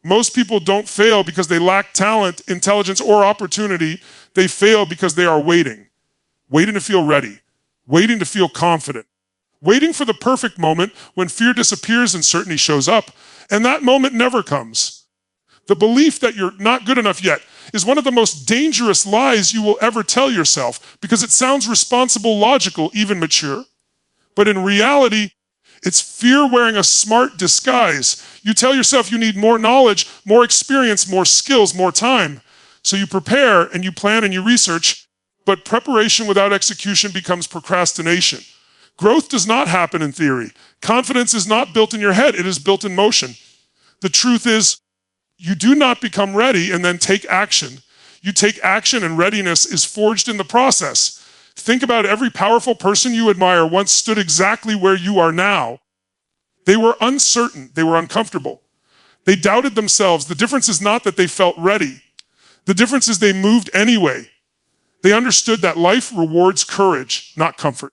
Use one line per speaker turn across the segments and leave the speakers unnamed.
Most people don't fail because they lack talent, intelligence, or opportunity. They fail because they are waiting to feel ready, waiting to feel confident, waiting for the perfect moment when fear disappears and certainty shows up. And that moment never comes. The belief that you're not good enough yet is one of the most dangerous lies you will ever tell yourself because it sounds responsible, logical, even mature. But in reality, it's fear wearing a smart disguise. You tell yourself you need more knowledge, more experience, more skills, more time. So you prepare and you plan and you research, but preparation without execution becomes procrastination. Growth does not happen in theory. Confidence is not built in your head, it is built in motion. The truth is, you do not become ready and then take action. You take action and readiness is forged in the process. Think about every powerful person you admire once stood exactly where you are now. They were uncertain, they were uncomfortable. They doubted themselves. The difference is not that they felt ready. The difference is they moved anyway. They understood that life rewards courage, not comfort.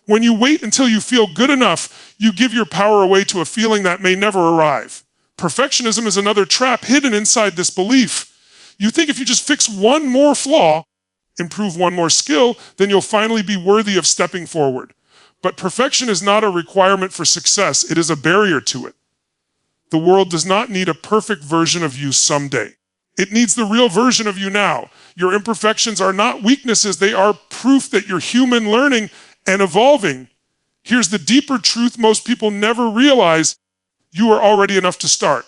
When you wait until you feel good enough, you give your power away to a feeling that may never arrive. Perfectionism is another trap hidden inside this belief. You think if you just fix one more flaw, improve one more skill, then you'll finally be worthy of stepping forward. But perfection is not a requirement for success, it is a barrier to it. The world does not need a perfect version of you someday. It needs the real version of you now. Your imperfections are not weaknesses, they are proof that you're human, learning and evolving. Here's the deeper truth most people never realize. You are already enough to start.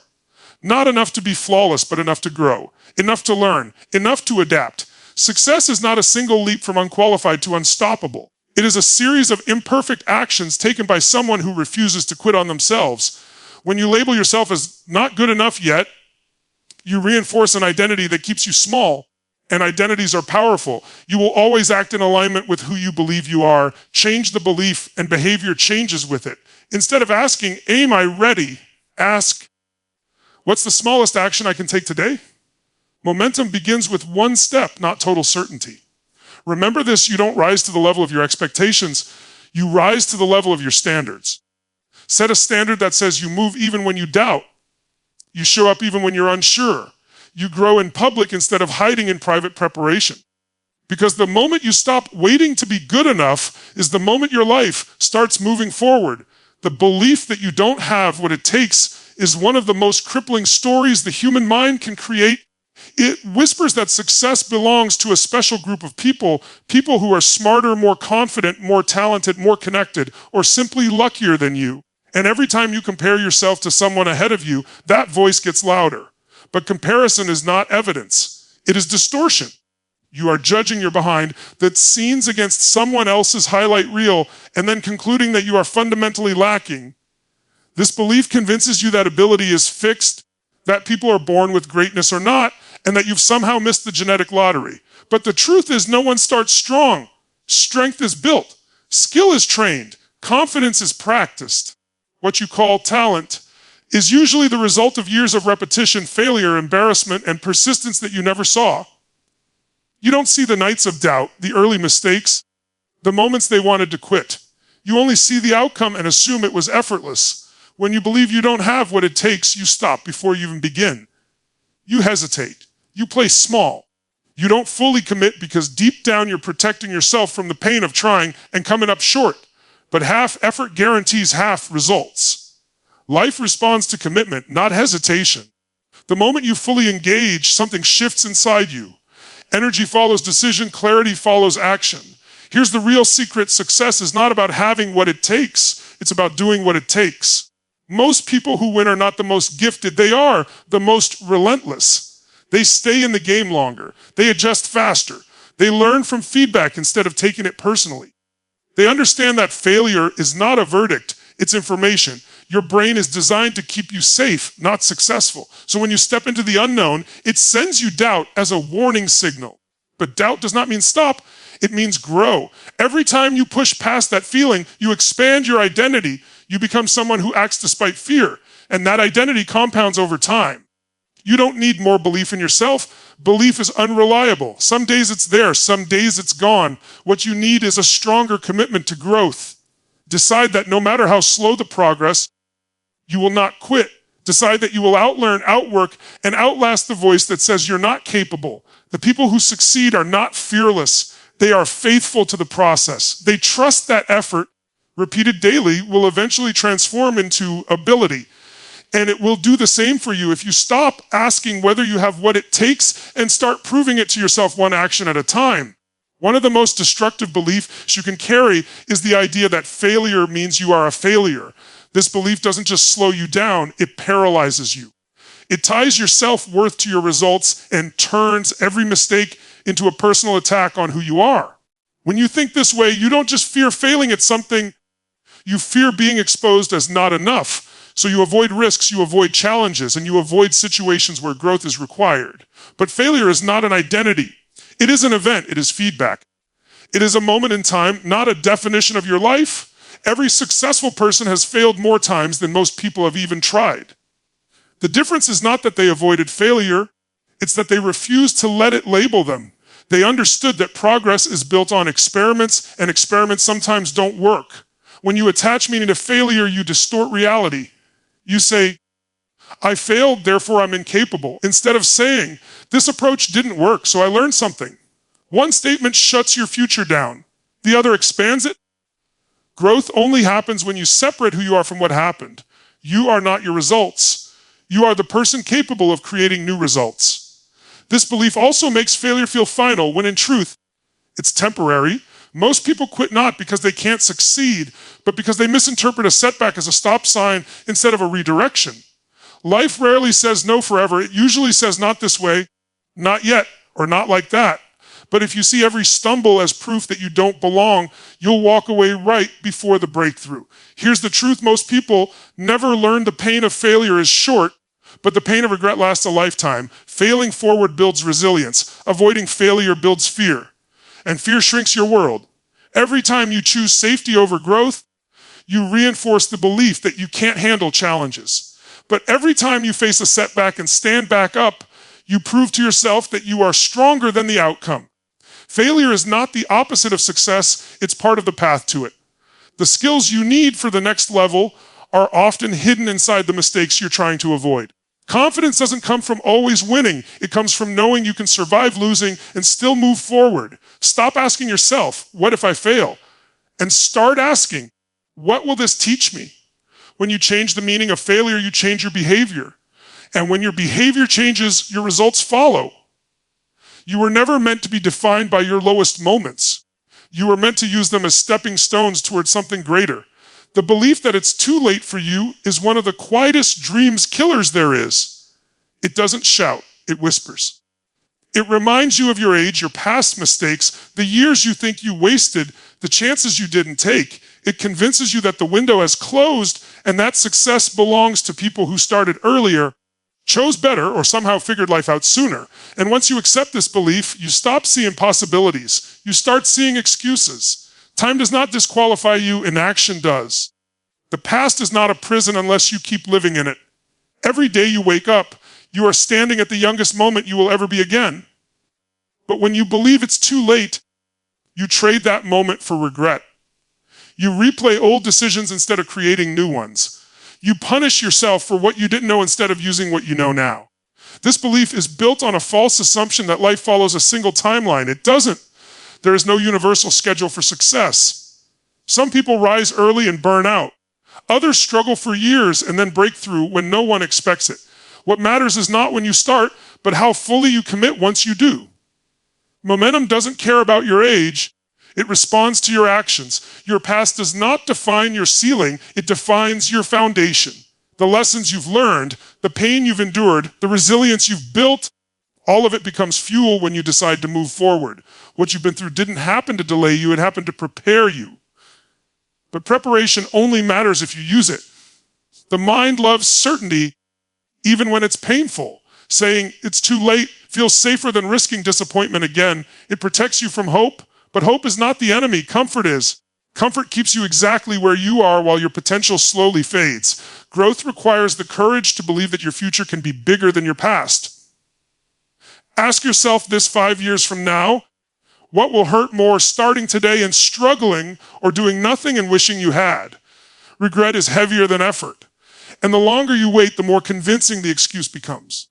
Not enough to be flawless, but enough to grow, enough to learn, enough to adapt. Success is not a single leap from unqualified to unstoppable. It is a series of imperfect actions taken by someone who refuses to quit on themselves. When you label yourself as not good enough yet, you reinforce an identity that keeps you small, and identities are powerful. You will always act in alignment with who you believe you are. Change the belief, and behavior changes with it. Instead of asking, am I ready? Ask, what's the smallest action I can take today? Momentum begins with one step, not total certainty. Remember this, you don't rise to the level of your expectations, you rise to the level of your standards. Set a standard that says you move even when you doubt. You show up even when you're unsure. You grow in public instead of hiding in private preparation. Because the moment you stop waiting to be good enough is the moment your life starts moving forward. The belief that you don't have what it takes is one of the most crippling stories the human mind can create. It whispers that success belongs to a special group of people who are smarter, more confident, more talented, more connected, or simply luckier than you. And every time you compare yourself to someone ahead of you, that voice gets louder. But comparison is not evidence. It is distortion. You are judging your behind the scenes against someone else's highlight reel and then concluding that you are fundamentally lacking. This belief convinces you that ability is fixed, that people are born with greatness or not, and that you've somehow missed the genetic lottery. But the truth is no one starts strong. Strength is built. Skill is trained. Confidence is practiced. What you call talent is usually the result of years of repetition, failure, embarrassment, and persistence that you never saw. You don't see the nights of doubt, the early mistakes, the moments they wanted to quit. You only see the outcome and assume it was effortless. When you believe you don't have what it takes, you stop before you even begin. You hesitate. You play small. You don't fully commit because deep down you're protecting yourself from the pain of trying and coming up short. But half effort guarantees half results. Life responds to commitment, not hesitation. The moment you fully engage, something shifts inside you. Energy follows decision, clarity follows action. Here's the real secret: success is not about having what it takes, it's about doing what it takes. Most people who win are not the most gifted, they are the most relentless. They stay in the game longer, they adjust faster, they learn from feedback instead of taking it personally. They understand that failure is not a verdict, it's information. Your brain is designed to keep you safe, not successful. So when you step into the unknown, it sends you doubt as a warning signal. But doubt does not mean stop, it means grow. Every time you push past that feeling, you expand your identity. You become someone who acts despite fear, and that identity compounds over time. You don't need more belief in yourself. Belief is unreliable. Some days it's there, some days it's gone. What you need is a stronger commitment to growth. Decide that no matter how slow the progress, you will not quit. Decide that you will outlearn, outwork, and outlast the voice that says you're not capable. The people who succeed are not fearless. They are faithful to the process. They trust that effort, repeated daily, will eventually transform into ability. And it will do the same for you if you stop asking whether you have what it takes and start proving it to yourself one action at a time. One of the most destructive beliefs you can carry is the idea that failure means you are a failure. This belief doesn't just slow you down, it paralyzes you. It ties your self-worth to your results and turns every mistake into a personal attack on who you are. When you think this way, you don't just fear failing at something, you fear being exposed as not enough. So you avoid risks, you avoid challenges, and you avoid situations where growth is required. But failure is not an identity. It is an event, it is feedback. It is a moment in time, not a definition of your life. Every successful person has failed more times than most people have even tried. The difference is not that they avoided failure, it's that they refused to let it label them. They understood that progress is built on experiments, and experiments sometimes don't work. When you attach meaning to failure, you distort reality. You say, I failed, therefore I'm incapable, instead of saying, this approach didn't work, so I learned something. One statement shuts your future down. The other expands it. Growth only happens when you separate who you are from what happened. You are not your results. You are the person capable of creating new results. This belief also makes failure feel final, when in truth, it's temporary. Most people quit not because they can't succeed, but because they misinterpret a setback as a stop sign instead of a redirection. Life rarely says no forever. It usually says not this way, not yet, or not like that. But if you see every stumble as proof that you don't belong, you'll walk away right before the breakthrough. Here's the truth: most people never learn the pain of failure is short, but the pain of regret lasts a lifetime. Failing forward builds resilience. Avoiding failure builds fear. And fear shrinks your world. Every time you choose safety over growth, you reinforce the belief that you can't handle challenges. But every time you face a setback and stand back up, you prove to yourself that you are stronger than the outcome. Failure is not the opposite of success, it's part of the path to it. The skills you need for the next level are often hidden inside the mistakes you're trying to avoid. Confidence doesn't come from always winning. It comes from knowing you can survive losing and still move forward. Stop asking yourself, what if I fail? And start asking, what will this teach me? When you change the meaning of failure, you change your behavior. And when your behavior changes, your results follow. You were never meant to be defined by your lowest moments. You were meant to use them as stepping stones towards something greater. The belief that it's too late for you is one of the quietest dreams killers there is. It doesn't shout, it whispers. It reminds you of your age, your past mistakes, the years you think you wasted, the chances you didn't take. It convinces you that the window has closed and that success belongs to people who started earlier, chose better, or somehow figured life out sooner. And once you accept this belief, you stop seeing possibilities. You start seeing excuses. Time does not disqualify you, inaction does. The past is not a prison unless you keep living in it. Every day you wake up, you are standing at the youngest moment you will ever be again. But when you believe it's too late, you trade that moment for regret. You replay old decisions instead of creating new ones. You punish yourself for what you didn't know instead of using what you know now. This belief is built on a false assumption that life follows a single timeline. It doesn't. There is no universal schedule for success. Some people rise early and burn out. Others struggle for years and then break through when no one expects it. What matters is not when you start, but how fully you commit once you do. Momentum doesn't care about your age. It responds to your actions. Your past does not define your ceiling. It defines your foundation. The lessons you've learned, the pain you've endured, the resilience you've built, all of it becomes fuel when you decide to move forward. What you've been through didn't happen to delay you, it happened to prepare you. But preparation only matters if you use it. The mind loves certainty even when it's painful. Saying it's too late feels safer than risking disappointment again. It protects you from hope, but hope is not the enemy, comfort is. Comfort keeps you exactly where you are while your potential slowly fades. Growth requires the courage to believe that your future can be bigger than your past. Ask yourself this 5 years from now, what will hurt more, starting today and struggling, or doing nothing and wishing you had? Regret is heavier than effort. And the longer you wait, the more convincing the excuse becomes.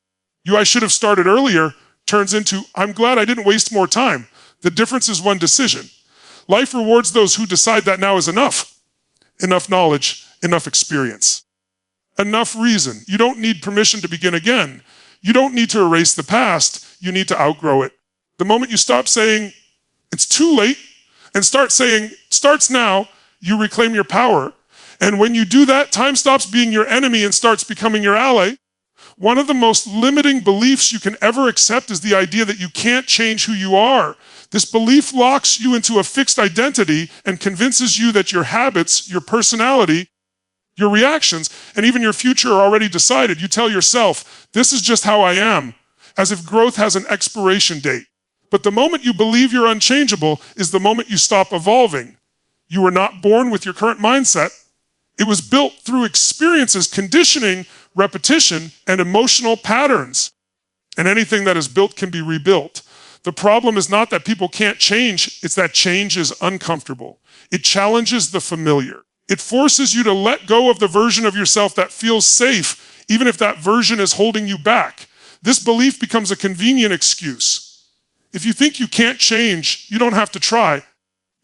I should have started earlier turns into, I'm glad I didn't waste more time. The difference is one decision. Life rewards those who decide that now is enough. Enough knowledge, enough experience. Enough reason. You don't need permission to begin again. You don't need to erase the past. You need to outgrow it. The moment you stop saying, it's too late, and start saying, starts now, you reclaim your power. And when you do that, time stops being your enemy and starts becoming your ally. One of the most limiting beliefs you can ever accept is the idea that you can't change who you are. This belief locks you into a fixed identity and convinces you that your habits, your personality, your reactions, and even your future are already decided. You tell yourself, this is just how I am, as if growth has an expiration date. But the moment you believe you're unchangeable is the moment you stop evolving. You were not born with your current mindset. It was built through experiences, conditioning, repetition, and emotional patterns. And anything that is built can be rebuilt. The problem is not that people can't change, it's that change is uncomfortable. It challenges the familiar. It forces you to let go of the version of yourself that feels safe, even if that version is holding you back. This belief becomes a convenient excuse. If you think you can't change, you don't have to try.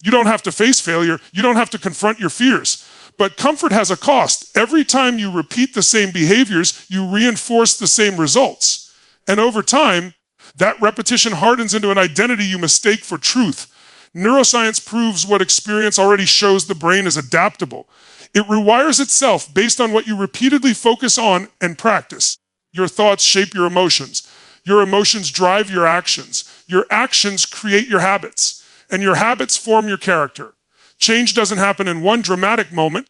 You don't have to face failure. You don't have to confront your fears. But comfort has a cost. Every time you repeat the same behaviors, you reinforce the same results. And over time, that repetition hardens into an identity you mistake for truth. Neuroscience proves what experience already shows: the brain is adaptable. It rewires itself based on what you repeatedly focus on and practice. Your thoughts shape your emotions. Your emotions drive your actions. Your actions create your habits. And your habits form your character. Change doesn't happen in one dramatic moment.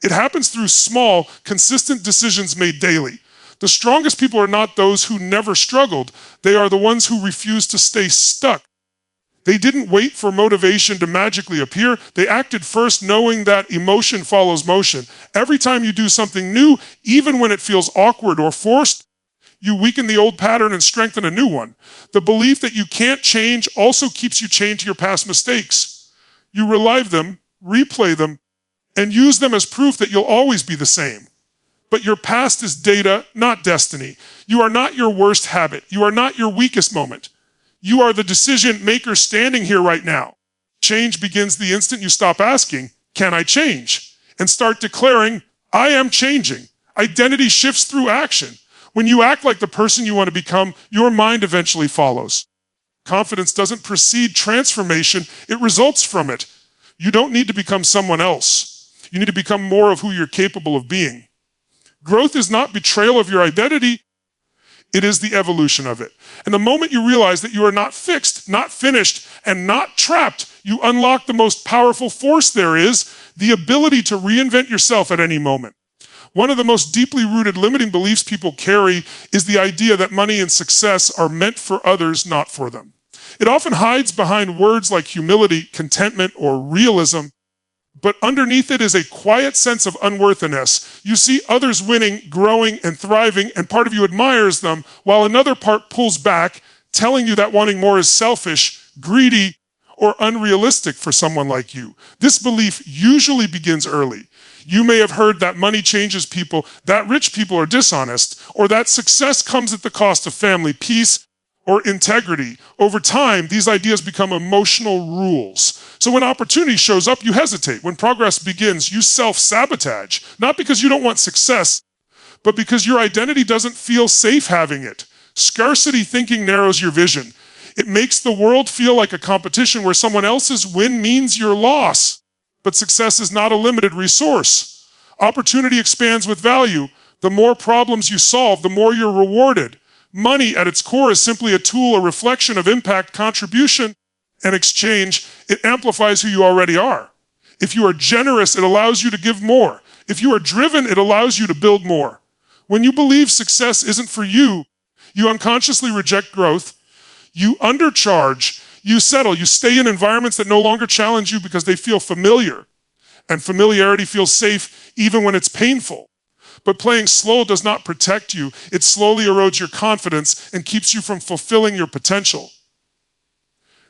It happens through small, consistent decisions made daily. The strongest people are not those who never struggled. They are the ones who refuse to stay stuck. They didn't wait for motivation to magically appear. They acted first, knowing that emotion follows motion. Every time you do something new, even when it feels awkward or forced, you weaken the old pattern and strengthen a new one. The belief that you can't change also keeps you chained to your past mistakes. You relive them, replay them, and use them as proof that you'll always be the same. But your past is data, not destiny. You are not your worst habit. You are not your weakest moment. You are the decision maker standing here right now. Change begins the instant you stop asking, can I change? And start declaring, I am changing. Identity shifts through action. When you act like the person you want to become, your mind eventually follows. Confidence doesn't precede transformation, it results from it. You don't need to become someone else. You need to become more of who you're capable of being. Growth is not betrayal of your identity, it is the evolution of it. And the moment you realize that you are not fixed, not finished, and not trapped, you unlock the most powerful force there is, the ability to reinvent yourself at any moment. One of the most deeply rooted limiting beliefs people carry is the idea that money and success are meant for others, not for them. It often hides behind words like humility, contentment, or realism, but underneath it is a quiet sense of unworthiness. You see others winning, growing, and thriving, and part of you admires them, while another part pulls back, telling you that wanting more is selfish, greedy, or unrealistic for someone like you. This belief usually begins early. You may have heard that money changes people, that rich people are dishonest, or that success comes at the cost of family, peace, or integrity. Over time, these ideas become emotional rules. So when opportunity shows up, you hesitate. When progress begins, you self-sabotage, not because you don't want success, but because your identity doesn't feel safe having it. Scarcity thinking narrows your vision. It makes the world feel like a competition where someone else's win means your loss. But success is not a limited resource. Opportunity expands with value. The more problems you solve, the more you're rewarded. Money at its core is simply a tool, a reflection of impact, contribution, and exchange. It amplifies who you already are. If you are generous, it allows you to give more. If you are driven, it allows you to build more. When you believe success isn't for you, you unconsciously reject growth. You undercharge. You settle. You stay in environments that no longer challenge you because they feel familiar. And familiarity feels safe even when it's painful. But playing slow does not protect you. It slowly erodes your confidence and keeps you from fulfilling your potential.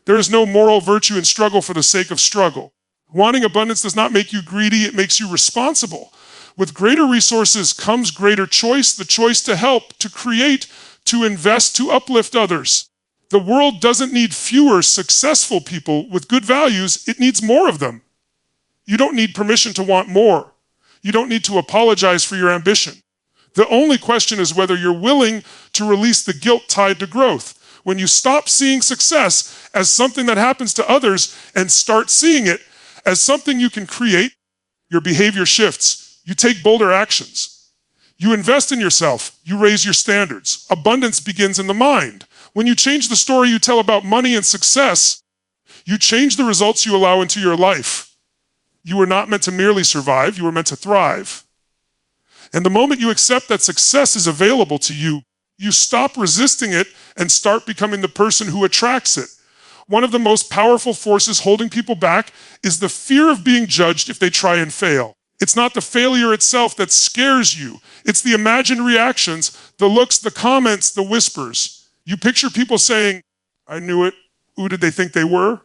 There is no moral virtue in struggle for the sake of struggle. Wanting abundance does not make you greedy, it makes you responsible. With greater resources comes greater choice, the choice to help, to create, to invest, to uplift others. The world doesn't need fewer successful people with good values, it needs more of them. You don't need permission to want more. You don't need to apologize for your ambition. The only question is whether you're willing to release the guilt tied to growth. When you stop seeing success as something that happens to others and start seeing it as something you can create, your behavior shifts. You take bolder actions. You invest in yourself. You raise your standards. Abundance begins in the mind. When you change the story you tell about money and success, you change the results you allow into your life. You were not meant to merely survive. You were meant to thrive. And the moment you accept that success is available to you, you stop resisting it and start becoming the person who attracts it. One of the most powerful forces holding people back is the fear of being judged if they try and fail. It's not the failure itself that scares you. It's the imagined reactions, the looks, the comments, the whispers. You picture people saying, "I knew it. Who did they think they were?"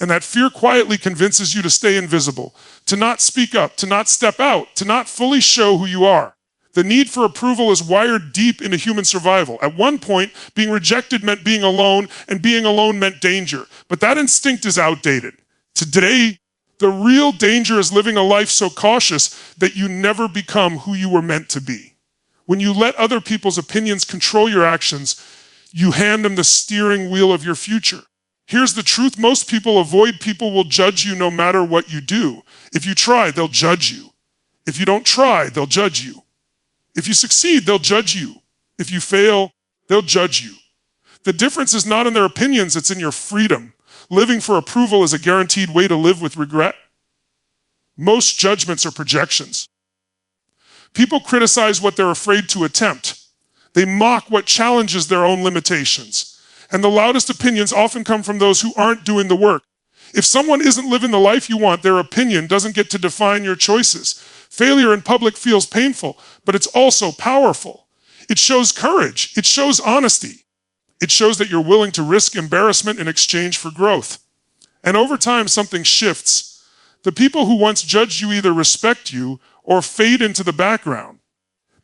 And that fear quietly convinces you to stay invisible, to not speak up, to not step out, to not fully show who you are. The need for approval is wired deep into human survival. At one point, being rejected meant being alone, and being alone meant danger. But that instinct is outdated. Today, the real danger is living a life so cautious that you never become who you were meant to be. When you let other people's opinions control your actions, you hand them the steering wheel of your future. Here's the truth: most people avoid people will judge you no matter what you do. If you try, they'll judge you. If you don't try, they'll judge you. If you succeed, they'll judge you. If you fail, they'll judge you. The difference is not in their opinions, it's in your freedom. Living for approval is a guaranteed way to live with regret. Most judgments are projections. People criticize what they're afraid to attempt. They mock what challenges their own limitations. And the loudest opinions often come from those who aren't doing the work. If someone isn't living the life you want, their opinion doesn't get to define your choices. Failure in public feels painful, but it's also powerful. It shows courage. It shows honesty. It shows that you're willing to risk embarrassment in exchange for growth. And over time, something shifts. The people who once judged you either respect you or fade into the background.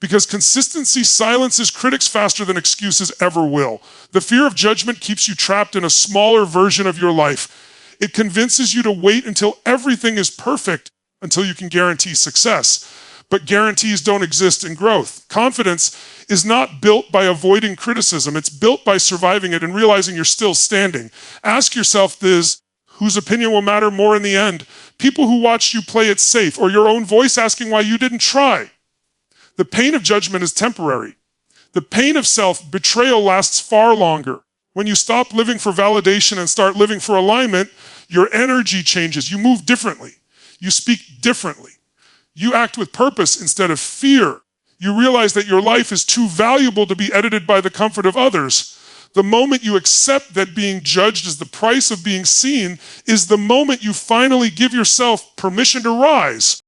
Because consistency silences critics faster than excuses ever will. The fear of judgment keeps you trapped in a smaller version of your life. It convinces you to wait until everything is perfect, until you can guarantee success. But guarantees don't exist in growth. Confidence is not built by avoiding criticism. It's built by surviving it and realizing you're still standing. Ask yourself this: whose opinion will matter more in the end? People who watched you play it safe, or your own voice asking why you didn't try? The pain of judgment is temporary. The pain of self-betrayal lasts far longer. When you stop living for validation and start living for alignment, your energy changes. You move differently. You speak differently. You act with purpose instead of fear. You realize that your life is too valuable to be edited by the comfort of others. The moment you accept that being judged is the price of being seen is the moment you finally give yourself permission to rise.